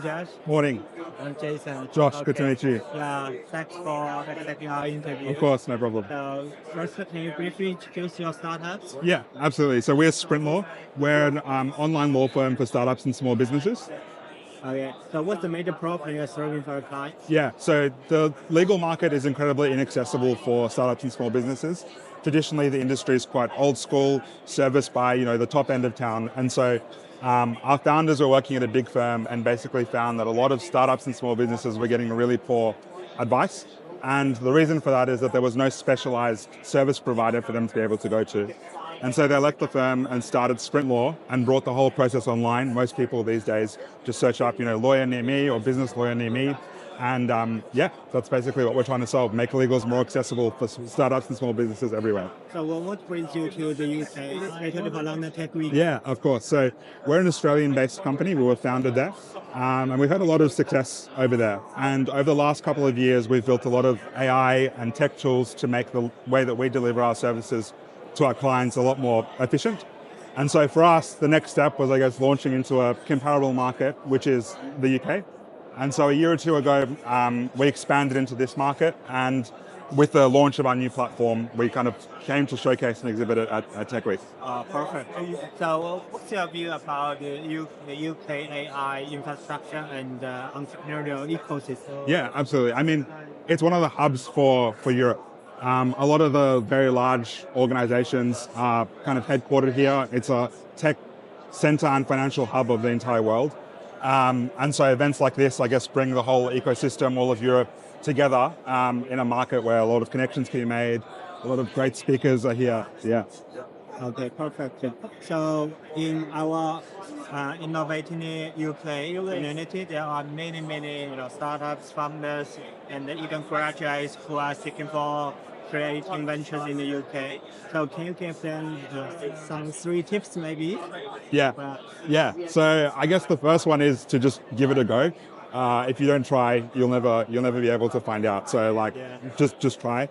Josh. Morning. I'm Jason. Josh, good to meet you. Yeah, thanks for accepting our interview. Of course, no problem. So, first, can you briefly introduce your startups? Yeah, absolutely. So we're Sprintlaw. We're an online law firm for startups and small businesses. Okay. So, what's the major problem you're solving for your clients? Yeah, so the legal market is incredibly inaccessible for startups and small businesses. Traditionally, the industry is quite old school, serviced by the top end of town, and so our founders were working at a big firm and basically found that a lot of startups and small businesses were getting really poor advice. And the reason for that is that there was no specialized service provider for them to be able to go to. And so they left the firm and started Sprintlaw and brought the whole process online. Most people these days just search up, lawyer near me or business lawyer near me. And that's basically what we're trying to solve, make legals more accessible for startups and small businesses everywhere. So, what brings you to the UK, especially for London Tech Week? Yeah, of course. So we're an Australian-based company. We were founded there, and we've had a lot of success over there. And over the last couple of years, we've built a lot of AI and tech tools to make the way that we deliver our services to our clients a lot more efficient. And so for us, the next step was, launching into a comparable market, which is the UK. And so a year or two ago, we expanded into this market, and with the launch of our new platform, we kind of came to showcase and exhibit it at Tech Week. Perfect. So, what's your view about the UK AI infrastructure and entrepreneurial ecosystem? Yeah, absolutely. I mean, it's one of the hubs for Europe. A lot of the very large organizations are kind of headquartered here. It's a tech center and financial hub of the entire world. And so events like this, bring the whole ecosystem, all of Europe together in a market where a lot of connections can be made. A lot of great speakers are here. Yeah. Okay, perfect. So in our Innovatorly UK community, there are many startups, founders, and even graduates who are seeking for creating ventures in the UK. So can you give them some 3 tips maybe? Yeah. So I guess the first one is to just give it a go. If you don't try, you'll never be able to find out. So just try.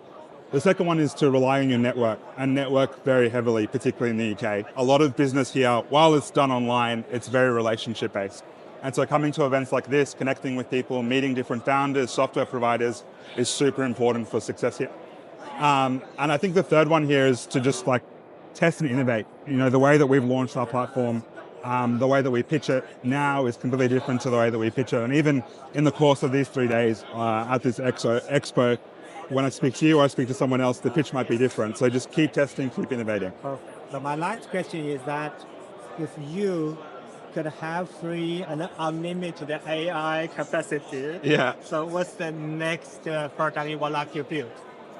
The second one is to rely on your network, and network very heavily, particularly in the UK. A lot of business here, while it's done online, it's very relationship based. And so coming to events like this, connecting with people, meeting different founders, software providers is super important for success here. And I think the third one here is to just test and innovate. The way that we've launched our platform, the way that we pitch it now is completely different to the way that we pitch it. And even in the course of these 3 days at this expo, when I speak to you or I speak to someone else, the pitch might be different. So just keep testing, keep innovating. Perfect. So my last question is that if you could have free and unlimited AI capacity, so what's the next product you would like to build?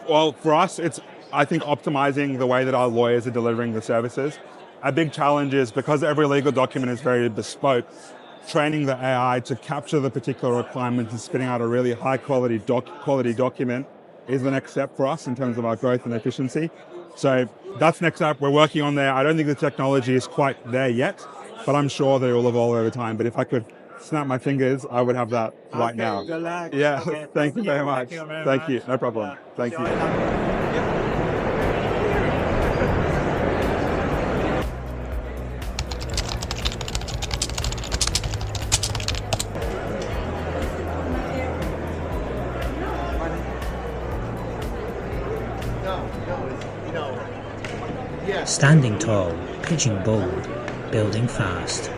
Well, for us, it's, I think, optimizing the way that our lawyers are delivering the services. A big challenge is because every legal document is very bespoke, training the AI to capture the particular requirements and spitting out a really high quality document is the next step for us in terms of our growth and efficiency. So that's next up. We're working on there. I don't think the technology is quite there yet, but I'm sure they will evolve over time. But if I could snap my fingers, I would have that right now. Good luck. Yeah, okay, thank you very much. Thank you. No problem. Thank you. Standing tall, pitching bold, building fast.